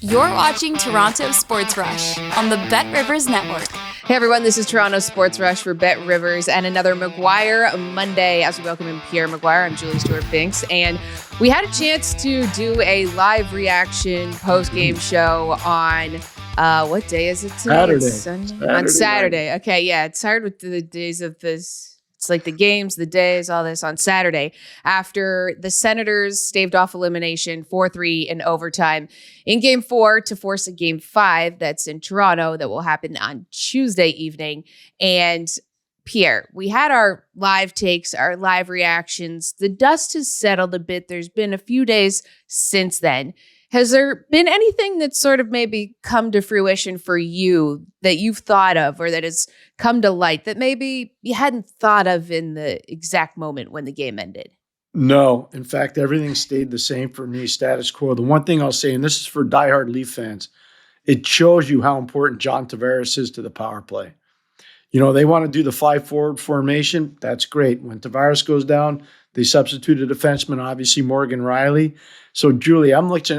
You're watching Toronto Sports Rush on the Bet Rivers Network. Hey everyone, this is Toronto Sports Rush for Bet Rivers and another McGuire Monday as we welcome in Pierre McGuire. I'm Julie Stewart-Binks, and we had a chance to do a live reaction post-game show on what day is it today? Saturday. On Saturday. Night. Okay, yeah, it's hard with the days of this. It's like the games, the days, all this on Saturday after the Senators staved off elimination 4-3 in overtime in Game 4 to force a Game 5 that's in Toronto that will happen on Tuesday evening. And Pierre, we had our live takes, our live reactions. The dust has settled a bit. There's been a few days since then. Has there been anything that's sort of maybe come to fruition for you that you've thought of or that has come to light that maybe you hadn't thought of in the exact moment when the game ended? No. In fact, everything stayed the same for me, status quo. The one thing I'll say, and this is for diehard Leaf fans, it shows you how important John Tavares is to the power play. You know, they want to do the 5-forward formation. That's great. When Tavares goes down, they substitute a defenseman, obviously Morgan Rielly. So, Julie, I'm watching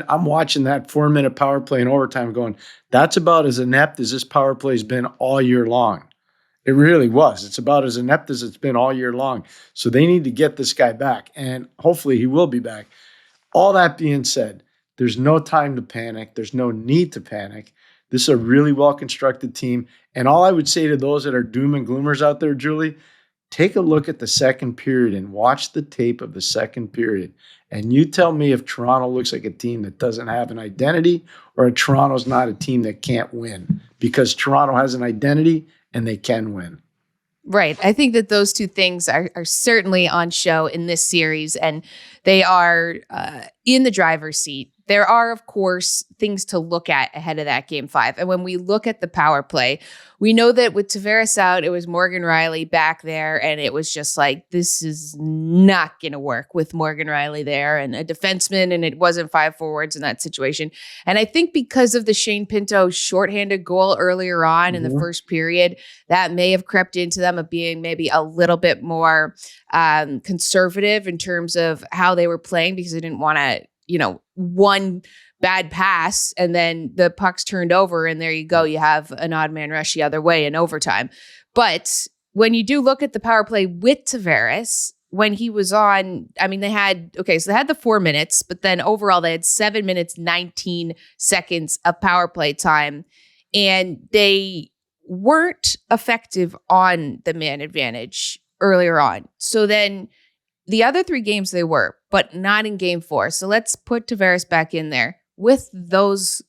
that 4-minute power play in overtime going, that's about as inept as this power play has been all year long. It really was. It's about as inept as it's been all year long. So they need to get this guy back, and hopefully he will be back. All that being said, there's no time to panic. There's no need to panic. This is a really well-constructed team. And all I would say to those that are doom and gloomers out there, Julie, take a look at the second period and watch the tape of the second period. And you tell me if Toronto looks like a team that doesn't have an identity or if Toronto's not a team that can't win. Because Toronto has an identity and they can win. Right. I think that those two things are certainly on show in this series, and they are in the driver's seat. There are, of course, things to look at ahead of that Game 5. And when we look at the power play, we know that with Tavares out, it was Morgan Rielly back there, and it was just like, this is not going to work with Morgan Rielly there and a defenseman, and it wasn't 5 forwards in that situation. And I think because of the Shane Pinto shorthanded goal earlier on in the first period, that may have crept into them of being maybe a little bit more conservative in terms of how they were playing because they didn't want to, one bad pass and then the puck's turned over and there you go. You have an odd man rush the other way in overtime. But when you do look at the power play with Tavares, when he was on, they had the 4 minutes, but then overall they had 7 minutes, 19 seconds of power play time, and they weren't effective on the man advantage earlier on. So then the other 3 games they were, but not in Game 4. So let's put Tavares back in there. With those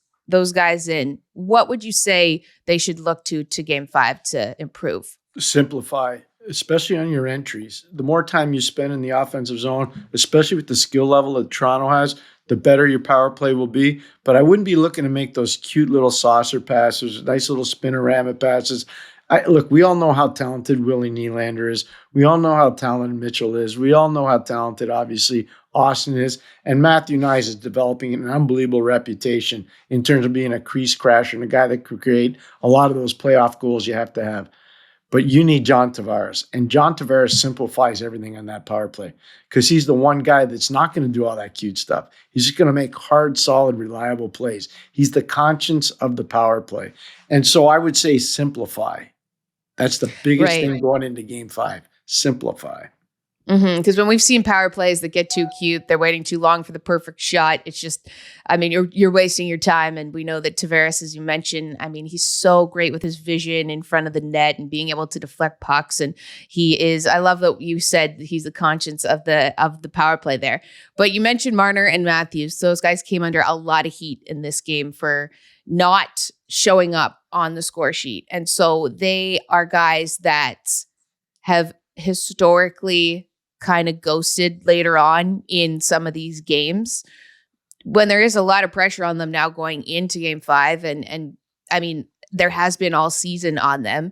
guys in, what would you say they should look to Game 5 to improve? Simplify, especially on your entries. The more time you spend in the offensive zone, especially with the skill level that Toronto has, the better your power play will be. But I wouldn't be looking to make those cute little saucer passes, nice little spinorama passes. Look, we all know how talented Willie Nylander is. We all know how talented Mitchell is. We all know how talented, obviously, Austin is. And Matthew Nyes is developing an unbelievable reputation in terms of being a crease crasher and a guy that could create a lot of those playoff goals you have to have. But you need John Tavares. And John Tavares simplifies everything on that power play because he's the one guy that's not going to do all that cute stuff. He's just going to make hard, solid, reliable plays. He's the conscience of the power play. And so I would say simplify. That's the biggest thing going into Game 5. Simplify. Because when we've seen power plays that get too cute, they're waiting too long for the perfect shot. It's just, you're wasting your time. And we know that Tavares, as you mentioned, he's so great with his vision in front of the net and being able to deflect pucks. And I love that you said he's the conscience of the power play there. But you mentioned Marner and Matthews. Those guys came under a lot of heat in this game for not showing up on the score sheet. And so they are guys that have historically kind of ghosted later on in some of these games when there is a lot of pressure on them now going into Game 5. And there has been all season on them.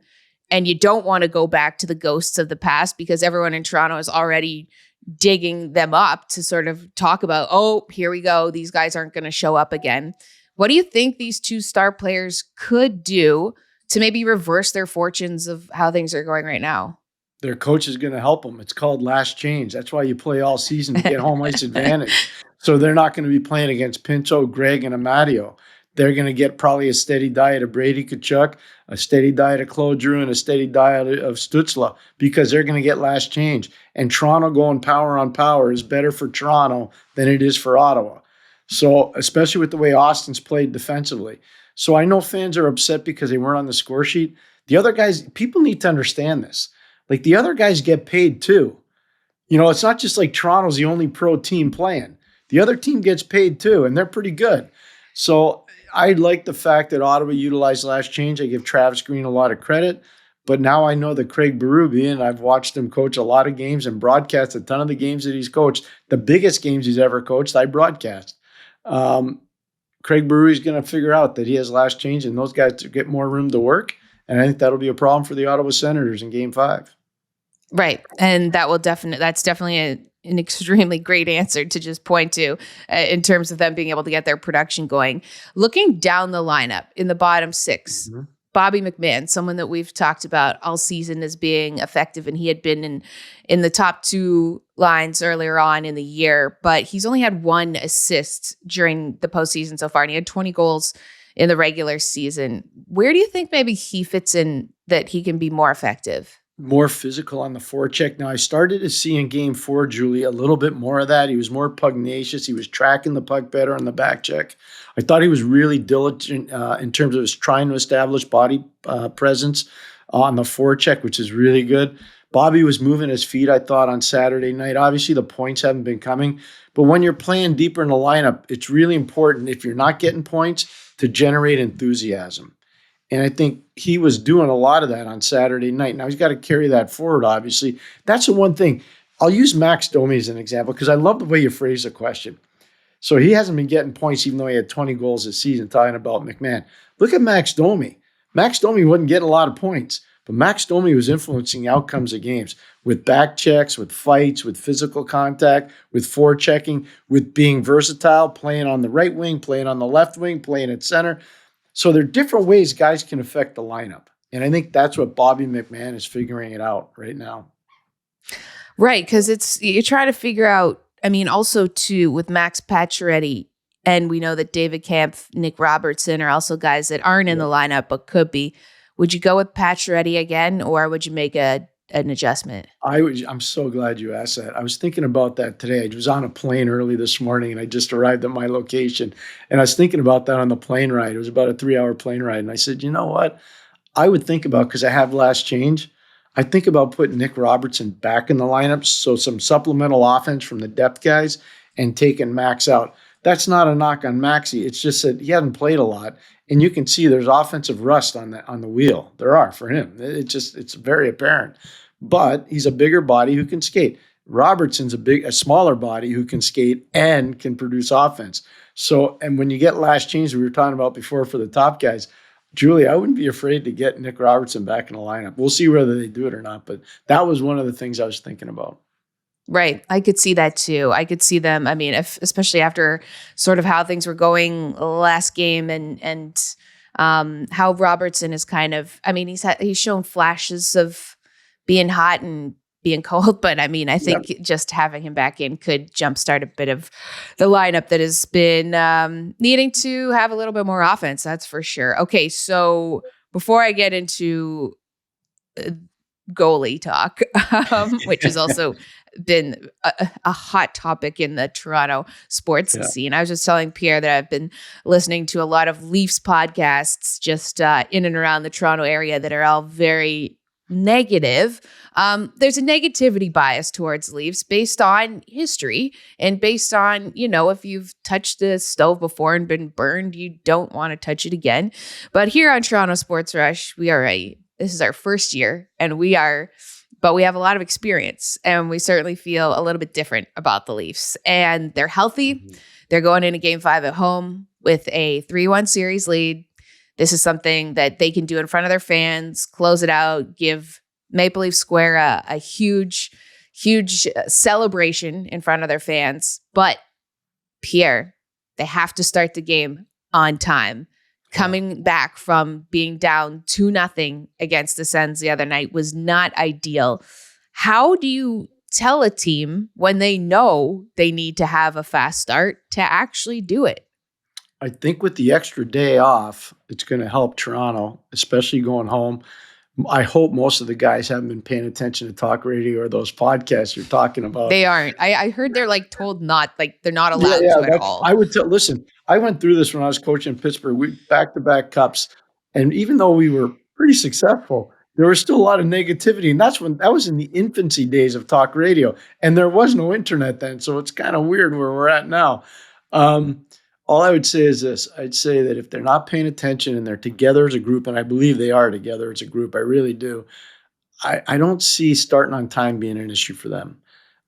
And you don't want to go back to the ghosts of the past because everyone in Toronto is already digging them up to sort of talk about, oh, here we go. These guys aren't going to show up again. What do you think these 2 star players could do to maybe reverse their fortunes of how things are going right now? Their coach is going to help them. It's called last change. That's why you play all season to get home ice advantage. So they're not going to be playing against Pinto, Greg, and Amadio. They're going to get probably a steady diet of Brady Tkachuk, a steady diet of Claude Giroux, and a steady diet of Stützle because they're going to get last change. And Toronto going power on power is better for Toronto than it is for Ottawa. So, especially with the way Austin's played defensively. So I know fans are upset because they weren't on the score sheet. The other guys, people need to understand this. Like, the other guys get paid too. It's not just like Toronto's the only pro team playing. The other team gets paid too, and they're pretty good. So I like the fact that Ottawa utilized last change. I give Travis Green a lot of credit. But now I know that Craig Berube, and I've watched him coach a lot of games and broadcast a ton of the games that he's coached. The biggest games he's ever coached, I broadcast. Craig Berube's going to figure out that he has last change, and those guys get more room to work. And I think that'll be a problem for the Ottawa Senators in Game 5. Right. And that's definitely an extremely great answer to just point to in terms of them being able to get their production going. Looking down the lineup in the bottom 6, Bobby McMann, someone that we've talked about all season as being effective, and he had been in the top 2 lines earlier on in the year, but he's only had 1 assist during the postseason so far, and he had 20 goals in the regular season. Where do you think maybe he fits in that he can be more effective? More physical on the forecheck. Now, I started to see in Game 4, Julie, a little bit more of that. He was more pugnacious. He was tracking the puck better on the back check. I thought he was really diligent in terms of his trying to establish body presence on the forecheck, which is really good. Bobby was moving his feet, I thought, on Saturday night. Obviously, the points haven't been coming. But when you're playing deeper in the lineup, it's really important, if you're not getting points, to generate enthusiasm. And I think he was doing a lot of that on Saturday night. Now, he's got to carry that forward, obviously. That's the one thing. I'll use Max Domi as an example because I love the way you phrase the question. So he hasn't been getting points even though he had 20 goals this season, talking about McMann. Look at Max Domi. Max Domi wasn't getting a lot of points, but Max Domi was influencing outcomes of games with back checks, with fights, with physical contact, with forechecking, with being versatile, playing on the right wing, playing on the left wing, playing at center. So there are different ways guys can affect the lineup. And I think that's what Bobby McMann is figuring it out right now. Right, because you try to figure out, also too, with Max Pacioretty, and we know that David Kampf, Nick Robertson are also guys that aren't in the lineup but could be. Would you go with Pacioretty again, or would you make an adjustment? I'm so glad you asked that. I was thinking about that today. I was on a plane early this morning, and I just arrived at my location. And I was thinking about that on the plane ride. It was about a 3-hour plane ride. And I said, you know what? I would think about, because I have last change, I think about putting Nick Robertson back in the lineup, so some supplemental offense from the depth guys, and taking Max out. That's not a knock on Maxey. It's just that he hasn't played a lot. And you can see there's offensive rust on the wheel. There are for him. It's very apparent. But he's a bigger body who can skate. Robertson's a smaller body who can skate and can produce offense. So, and when you get last change, we were talking about before for the top guys, Julie, I wouldn't be afraid to get Nick Robertson back in the lineup. We'll see whether they do it or not, but that was one of the things I was thinking about. Right. I could see that too. I could see them. Especially after sort of how things were going last game and how Robertson is kind of, he's shown flashes of being hot and being cold, but I think just having him back in could jumpstart a bit of the lineup that has been needing to have a little bit more offense. That's for sure. Okay. So before I get into goalie talk, which has also been a hot topic in the Toronto sports scene. I was just telling Pierre that I've been listening to a lot of Leafs podcasts just in and around the Toronto area that are all very negative. There's a negativity bias towards Leafs based on history and based on, if you've touched the stove before and been burned, you don't want to touch it again. But here on Toronto Sports Rush, this is our first year but we have a lot of experience, and we certainly feel a little bit different about the Leafs. And they're healthy. Mm-hmm. They're going into Game 5 at home with a 3-1 series lead. This is something that they can do in front of their fans, close it out, give Maple Leaf Square a huge, huge celebration in front of their fans. But Pierre, they have to start the game on time. Coming back from being down 2-0 against the Sens the other night was not ideal. How do you tell a team when they know they need to have a fast start to actually do it? I think with the extra day off, it's going to help Toronto, especially going home. I hope most of the guys haven't been paying attention to talk radio or those podcasts you're talking about. They aren't. I heard they're like told not, like they're not Yeah, allowed yeah. to at all. I would tell. Listen, I went through this when I was coaching in Pittsburgh. We back-to-back cups, and even though we were pretty successful, there was still a lot of negativity, and that was in the infancy days of talk radio, and there was no internet then, so it's kind of weird where we're at now. All I would say is this: I'd say that if they're not paying attention and they're together as a group, and I believe they are together as a group, I really do. I don't see starting on time being an issue for them.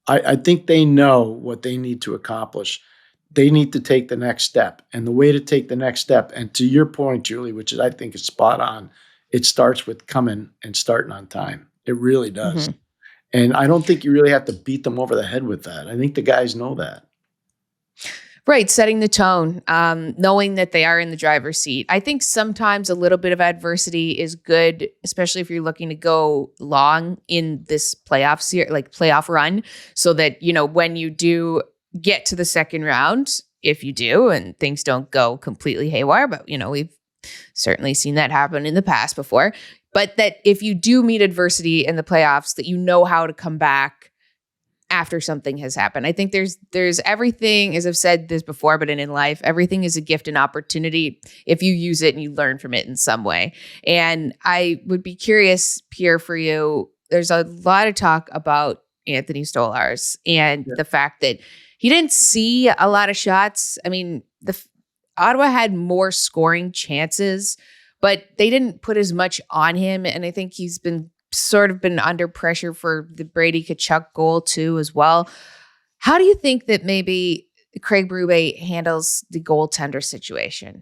I think they know what they need to accomplish. They need to take the next step. And the way to take the next step, and to your point, Julie, which is I think is spot on, it starts with coming and starting on time. It really does. Mhm. And I don't think you really have to beat them over the head with that. I think the guys know that. Right, setting the tone, knowing that they are in the driver's seat. I think sometimes a little bit of adversity is good, especially if you're looking to go long in this playoff run, so that, you know, when you do get to the second round, if you do, and things don't go completely haywire, but, you know, we've certainly seen that happen in the past before, but that if you do meet adversity in the playoffs, that you know how to come back after something has happened. I think there's everything, as I've said this before, but in life, everything is a gift and opportunity if you use it and you learn from it in some way. And I would be curious, Pierre, for you, there's a lot of talk about Anthony Stolarz and the fact that he didn't see a lot of shots. I mean, Ottawa had more scoring chances, but they didn't put as much on him. And I think he's been under pressure for the Brady Tkachuk goal too, as well. How do you think that maybe Craig Berube handles the goaltender situation?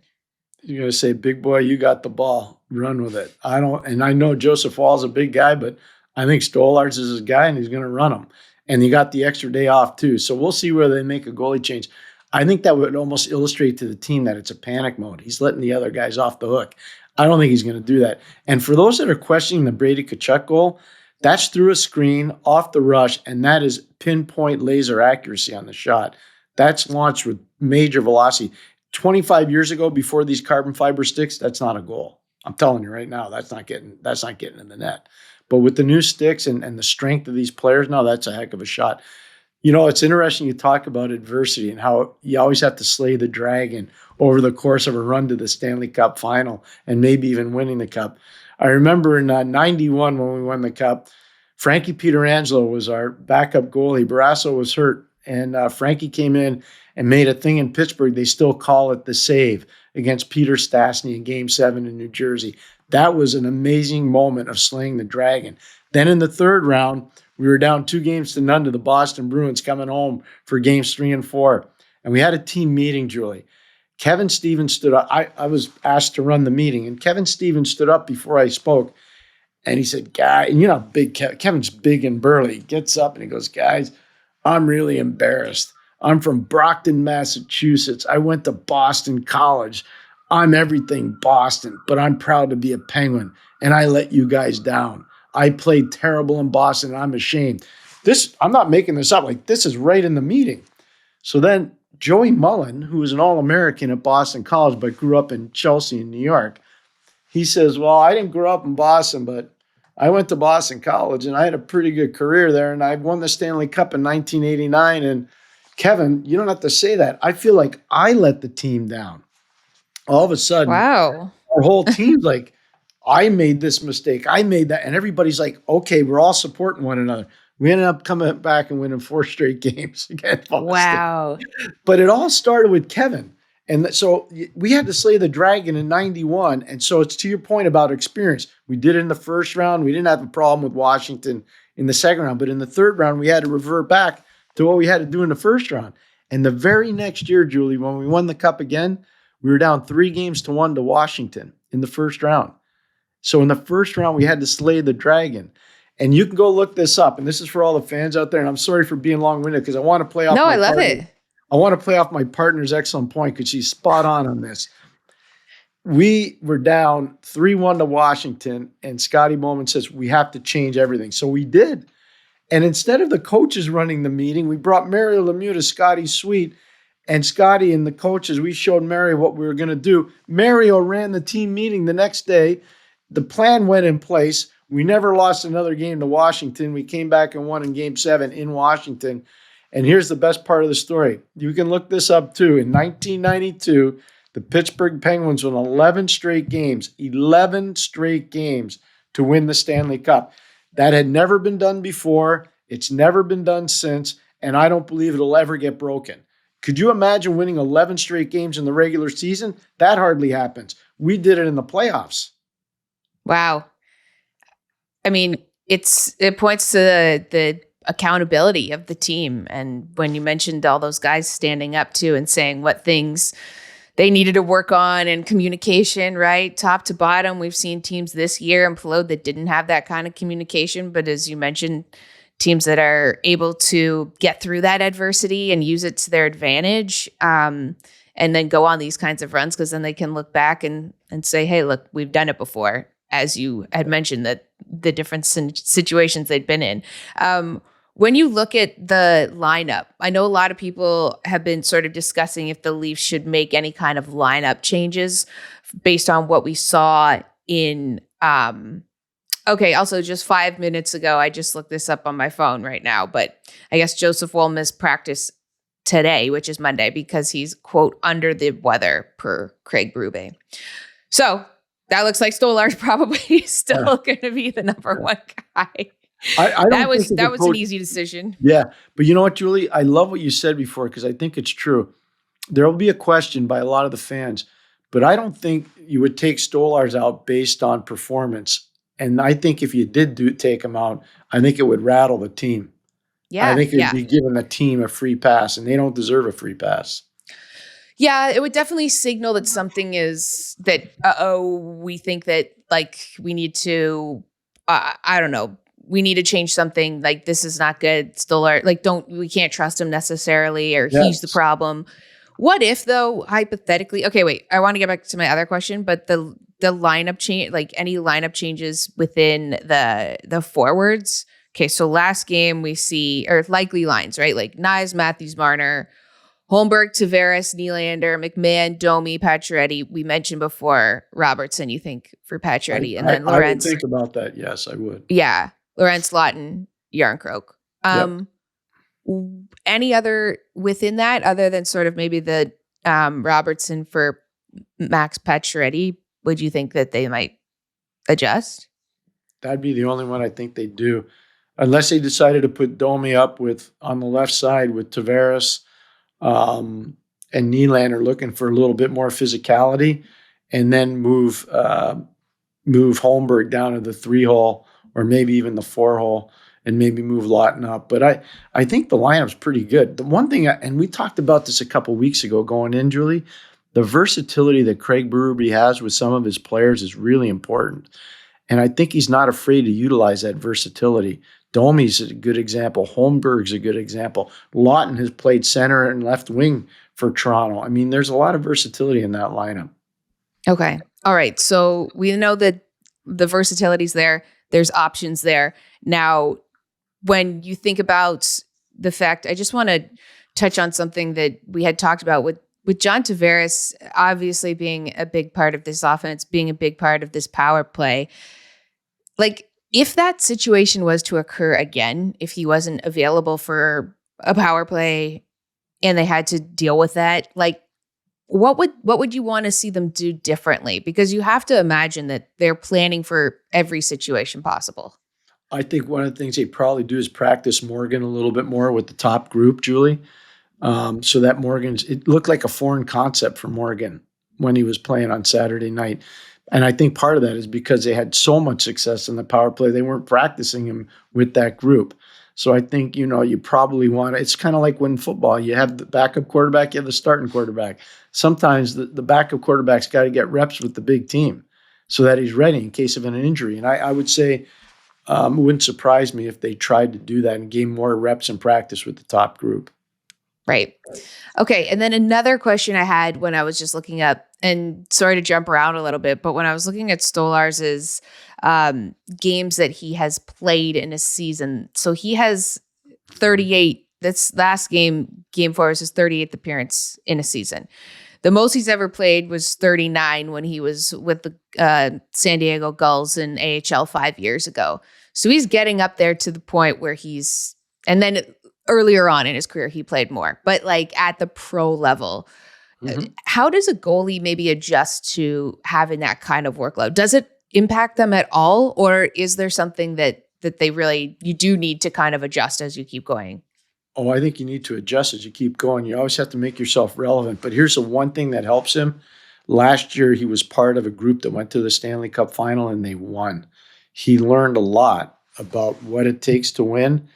You're going to say, big boy, you got the ball, run with it. I know Joseph Wall's a big guy, but I think Stolarz is his guy and he's going to run him. And you got the extra day off too. So we'll see where they make a goalie change. I think that would almost illustrate to the team that it's a panic mode. He's letting the other guys off the hook. I don't think he's going to do that. And for those that are questioning the Brady Tkachuk goal, that's through a screen, off the rush, and that is pinpoint laser accuracy on the shot. That's launched with major velocity. 25 years ago, before these carbon fiber sticks, that's not a goal. I'm telling you right now, that's not getting in the net. But with the new sticks and the strength of these players now, that's a heck of a shot. You know, it's interesting you talk about adversity and how you always have to slay the dragon over the course of a run to the Stanley Cup final and maybe even winning the Cup. I remember in 91 when we won the Cup, Frankie Pietrangelo was our backup goalie. Barrasso was hurt, and Frankie came in and made a thing in Pittsburgh. They still call it the save against Peter Stastny in Game 7 in New Jersey. That was an amazing moment of slaying the dragon. Then in the third round, we were down 2-0 to the Boston Bruins coming home for games 3 and 4. And we had a team meeting, Julie. Kevin Stevens stood up. I was asked to run the meeting, and Kevin Stevens stood up before I spoke. And he said, guy, and you know, Kevin's big and burly. He gets up and he goes, guys, I'm really embarrassed. I'm from Brockton, Massachusetts. I went to Boston College. I'm everything Boston, but I'm proud to be a Penguin. And I let you guys down. I played terrible in Boston, and I'm ashamed. I'm not making this up. Like, this is right in the meeting. So then Joey Mullen, who was an All-American at Boston College, but grew up in Chelsea in New York, he says, well, I didn't grow up in Boston, but I went to Boston College, and I had a pretty good career there, and I won the Stanley Cup in 1989. And Kevin, you don't have to say that. I feel like I let the team down. All of a sudden, wow, our whole team's like, I made this mistake. I made that. And everybody's like, okay, we're all supporting one another. We ended up coming back and winning 4 straight games against Boston. Wow. But it all started with Kevin. And so we had to slay the dragon in 91. And so it's to your point about experience. We did it in the first round. We didn't have a problem with Washington in the second round. But in the third round, we had to revert back to what we had to do in the first round. And the very next year, Julie, when we won the Cup again, we were down 3-1 to Washington in the first round. So in the first round, we had to slay the dragon. And you can go look this up. And this is for all the fans out there. And I'm sorry for being long-winded because I want to play off I love it. I want to play off my partner's excellent point because she's spot on this. We were down 3-1 to Washington, and Scotty Bowman says, we have to change everything. So we did. And instead of the coaches running the meeting, we brought Mario Lemieux to Scotty's suite, And Scotty and the coaches, we showed Mario what we were going to do. Mario ran the team meeting the next day. The plan went in place. We never lost another game to Washington. We came back and won in Game 7 in Washington. And here's the best part of the story. You can look this up too. In 1992, the Pittsburgh Penguins won 11 straight games to win the Stanley Cup. That had never been done before. It's never been done since. And I don't believe it'll ever get broken. Could you imagine winning 11 straight games in the regular season? That hardly happens. We did it in the playoffs. Wow. I mean, it points to the accountability of the team. And when you mentioned all those guys standing up too and saying what things they needed to work on and communication, right? Top to bottom, we've seen teams this year implode that didn't have that kind of communication. But as you mentioned, teams that are able to get through that adversity and use it to their advantage, and then go on these kinds of runs, because then they can look back and say, hey, look, we've done it before, as you had mentioned, that the different situations they'd been in. When you look at the lineup, I know a lot of people have been sort of discussing if the Leafs should make any kind of lineup changes based on what we saw in okay, also just 5 minutes ago, I just looked this up on my phone right now, but I guess Joseph Wollman's practice today, which is Monday, because he's, quote, under the weather, per Craig Berube. So that looks like Stolarz probably still going to be the number one guy. That was an easy decision. Yeah. But you know what, Julie? I love what you said before, because I think it's true. There will be a question by a lot of the fans, but I don't think you would take Stolarz out based on performance. And I think if you did take him out, I think it would rattle the team. Yeah, I think it would be giving the team a free pass, and they don't deserve a free pass. Yeah, it would definitely signal that something is that, we think that, like, we need to, I don't know, we need to change something. Like, this is not good. Stolarz, like, we can't trust him necessarily, or he's the problem. What if, though, hypothetically, okay, wait, I want to get back to my other question, but the lineup change, like any lineup changes within the forwards. Okay, so last game we see, or likely lines, right? Like Nyes, Matthews, Marner, Holmberg, Tavares, Nylander, McMann, Domi, Pacioretty. We mentioned before Robertson, you think, for Pacioretty, and then Lorentz. I would think about that. Yes, I would. Yeah, Lorentz, Lawton, Yarncroke. Any other within that, other than sort of maybe the Robertson for Max Pacioretty? Would you think that they might adjust? That'd be the only one I think they do. Unless they decided to put Domi up on the left side with Tavares and Nylander looking for a little bit more physicality, and then move Holmberg down to the 3-hole or maybe even the 4-hole, and maybe move Lawton up. But I think the lineup's pretty good. The one thing, and we talked about this a couple weeks ago going in, Julie, the versatility that Craig Berube has with some of his players is really important. And I think he's not afraid to utilize that versatility. Domi's a good example. Holmberg's a good example. Lawton has played center and left wing for Toronto. I mean, there's a lot of versatility in that lineup. Okay. All right. So we know that the versatility's there. There's options there. Now, when you think about the fact, I just want to touch on something that we had talked about with John Tavares obviously being a big part of this offense, being a big part of this power play. Like, if that situation was to occur again, if he wasn't available for a power play and they had to deal with that, like, what would you want to see them do differently? Because you have to imagine that they're planning for every situation possible. I think one of the things they probably do is practice Morgan a little bit more with the top group, Julie. So that it looked like a foreign concept for Morgan when he was playing on Saturday night. And I think part of that is because they had so much success in the power play, they weren't practicing him with that group. So I think, you probably want to, it's kind of like when football, you have the backup quarterback, you have the starting quarterback. Sometimes the backup quarterback's got to get reps with the big team so that he's ready in case of an injury. And I would say it wouldn't surprise me if they tried to do that and gain more reps in practice with the top group. Right. Okay. And then another question I had when I was just looking up, and sorry to jump around a little bit, but when I was looking at Stolarz's games that he has played in a season, so he has 38 this last game 4 was his 38th appearance in a season. The most he's ever played was 39 when he was with the San Diego Gulls in AHL 5 years ago. So he's getting up there to the point where and then earlier on in his career, he played more, but like at the pro level. How does a goalie maybe adjust to having that kind of workload? Does it impact them at all? Or is there something that you do need to kind of adjust as you keep going? Oh, I think you need to adjust as you keep going. You always have to make yourself relevant. But here's the one thing that helps him. Last year, he was part of a group that went to the Stanley Cup final and they won. He learned a lot about what it takes to win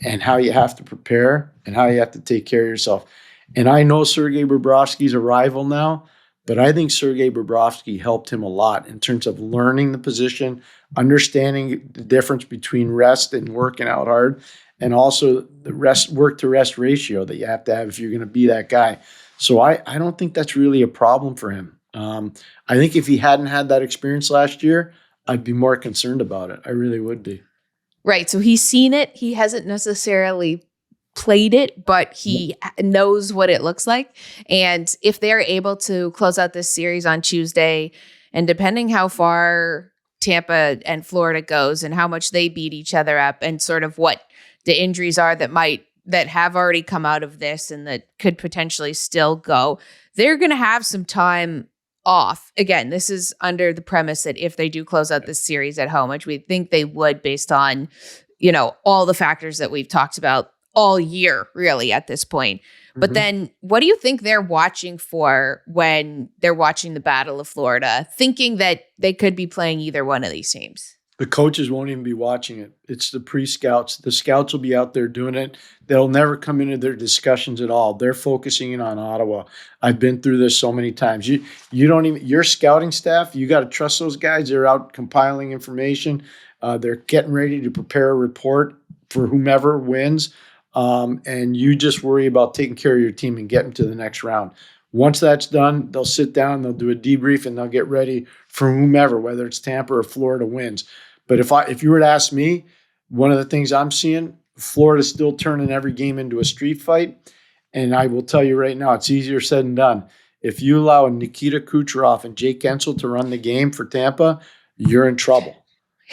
and how you have to prepare and how you have to take care of yourself. And I know Sergei Bobrovsky's a rival now, but I think Sergei Bobrovsky helped him a lot in terms of learning the position, understanding the difference between rest and working out hard, and also the work to rest ratio that you have to have if you're going to be that guy. So I don't think that's really a problem for him. I think if he hadn't had that experience last year, I'd be more concerned about it. I really would be. Right. So he's seen it. He hasn't necessarily played it, but he knows what it looks like. And if they're able to close out this series on Tuesday, and depending how far Tampa and Florida goes and how much they beat each other up and sort of what the injuries are that have already come out of this and that could potentially still go, they're going to have some time off. Again, this is under the premise that if they do close out this series at home, which we think they would based on, all the factors that we've talked about all year, really, at this point. But then what do you think they're watching for when they're watching the Battle of Florida, thinking that they could be playing either one of these teams? The coaches won't even be watching it. It's the pre-scouts. The scouts will be out there doing it. They'll never come into their discussions at all. They're focusing in on Ottawa. I've been through this so many times. Your scouting staff, you got to trust those guys. They're out compiling information. They're getting ready to prepare a report for whomever wins. And you just worry about taking care of your team and getting to the next round. Once that's done, they'll sit down, they'll do a debrief, and they'll get ready for whomever, whether it's Tampa or Florida wins. But if you were to ask me, one of the things I'm seeing, Florida's still turning every game into a street fight. And I will tell you right now, it's easier said than done. If you allow Nikita Kucherov and Jake Gensel to run the game for Tampa, you're in trouble.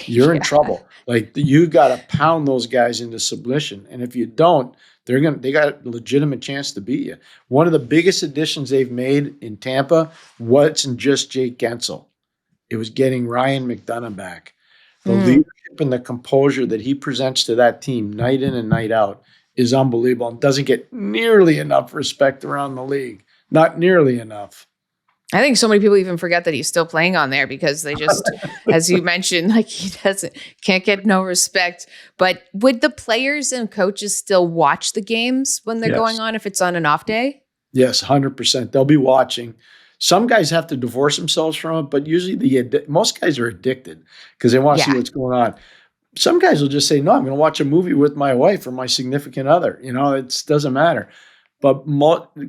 You're in trouble. Like, you got to pound those guys into submission. And if you don't, they got a legitimate chance to beat you. One of the biggest additions they've made in Tampa wasn't just Jake Gensel. It was getting Ryan McDonagh back. The leadership and the composure that he presents to that team night in and night out is unbelievable and doesn't get nearly enough respect around the league. Not nearly enough. I think so many people even forget that he's still playing on there because they just, as you mentioned, like can't get no respect. But would the players and coaches still watch the games when they're going on if it's on an off day? Yes, 100%. They'll be watching. Some guys have to divorce themselves from it, but usually most guys are addicted because they want to see what's going on. Some guys will just say, no, I'm going to watch a movie with my wife or my significant other. It doesn't matter. But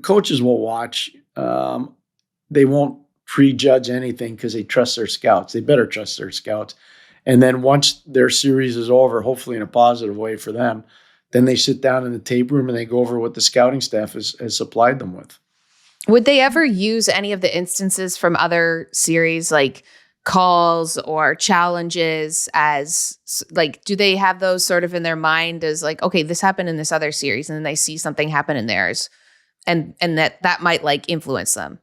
coaches will watch. They won't prejudge anything because they trust their scouts. They better trust their scouts. And then once their series is over, hopefully in a positive way for them, then they sit down in the tape room and they go over what the scouting staff has supplied them with. Would they ever use any of the instances from other series, like calls or challenges, as like, do they have those sort of in their mind as like, okay, this happened in this other series, and then they see something happen in theirs, and that might like influence them?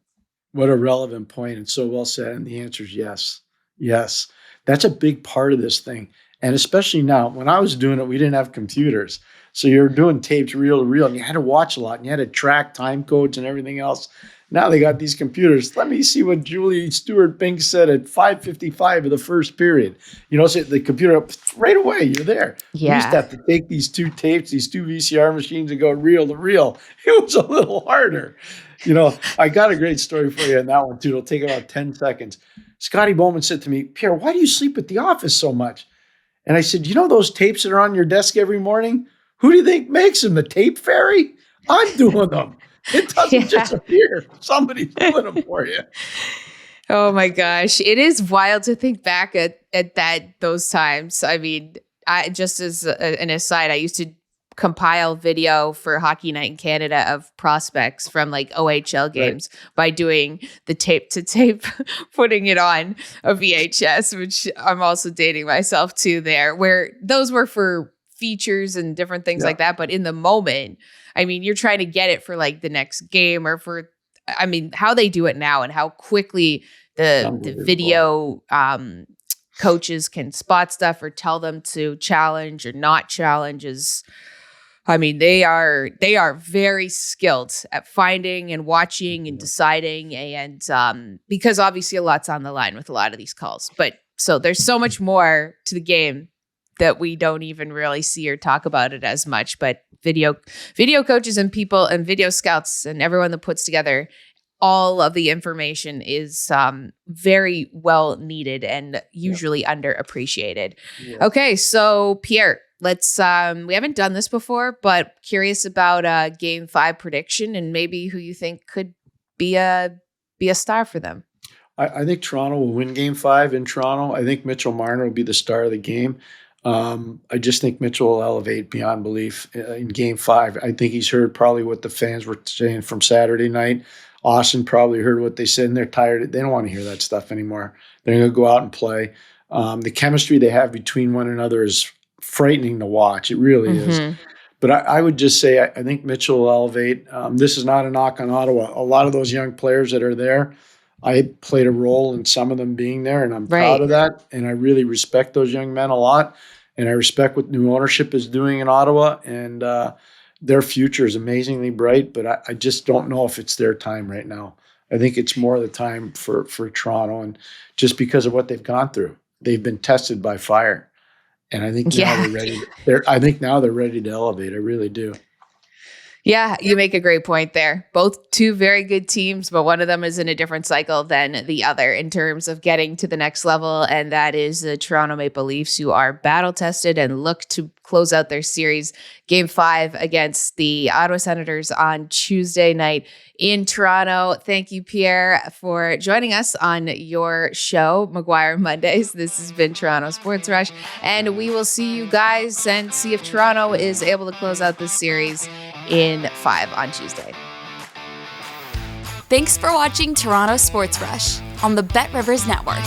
What a relevant point, and so well said. And the answer is yes. Yes. That's a big part of this thing. And especially now, when I was doing it, we didn't have computers. So you're doing tapes reel to reel, and you had to watch a lot, and you had to track time codes and everything else. Now they got these computers. Let me see what Julie Stewart-Binks said at 5:55 of the first period. So the computer up right away, you're there. Yeah. We used to have to take these two tapes, these two VCR machines, and go reel to reel. It was a little harder. I got a great story for you on that one too. It'll take about 10 seconds. Scotty Bowman said to me, Pierre, why do you sleep at the office so much? And I said, those tapes that are on your desk every morning? Who do you think makes them? The tape fairy? I'm doing them. It doesn't disappear. Somebody's doing them for you. Oh my gosh. It is wild to think back at those times. I mean, I just as an aside, I used to compile video for Hockey Night in Canada of prospects from like OHL games by doing the tape to tape, putting it on a VHS, which I'm also dating myself to there, where those were for features and different things like that. But in the moment, I mean, you're trying to get it for like the next game or for, I mean, how they do it now and how quickly the video coaches can spot stuff or tell them to challenge or not challenge is, I mean, they are very skilled at finding and watching and deciding, and because obviously a lot's on the line with a lot of these calls. But so there's so much more to the game that we don't even really see or talk about it as much. But video coaches and people and video scouts and everyone that puts together all of the information is very well needed and usually underappreciated. Yeah. Okay, so Pierre, let's we haven't done this before, but curious about Game 5 prediction and maybe who you think could be a star for them. I think Toronto will win Game 5 in Toronto. I think Mitchell Marner will be the star of the game. I just think Mitchell will elevate beyond belief in Game 5. I think he's heard probably what the fans were saying from Saturday night. Austin probably heard what they said, and they're tired. They don't want to hear that stuff anymore. They're going to go out and play. The chemistry they have between one another is frightening to watch. It really is. But I would just say I think Mitchell will elevate. This is not a knock on Ottawa. A lot of those young players that are there, I played a role in some of them being there, and I'm proud of that. And I really respect those young men a lot. And I respect what new ownership is doing in Ottawa. And their future is amazingly bright, but I just don't know if it's their time right now. I think it's more the time for Toronto, and just because of what they've gone through. They've been tested by fire. And I think now they're ready. I think now they're ready to elevate. I really do. Yeah, you make a great point there. Both two very good teams, but one of them is in a different cycle than the other in terms of getting to the next level, and that is the Toronto Maple Leafs, who are battle-tested and look to close out their series Game 5 against the Ottawa Senators on Tuesday night in Toronto. Thank you, Pierre, for joining us on your show, McGuire Mondays. This has been Toronto Sports Rush, and we will see you guys and see if Toronto is able to close out this series in 5 on Tuesday. Thanks for watching Toronto Sports Rush on the Bet Rivers Network.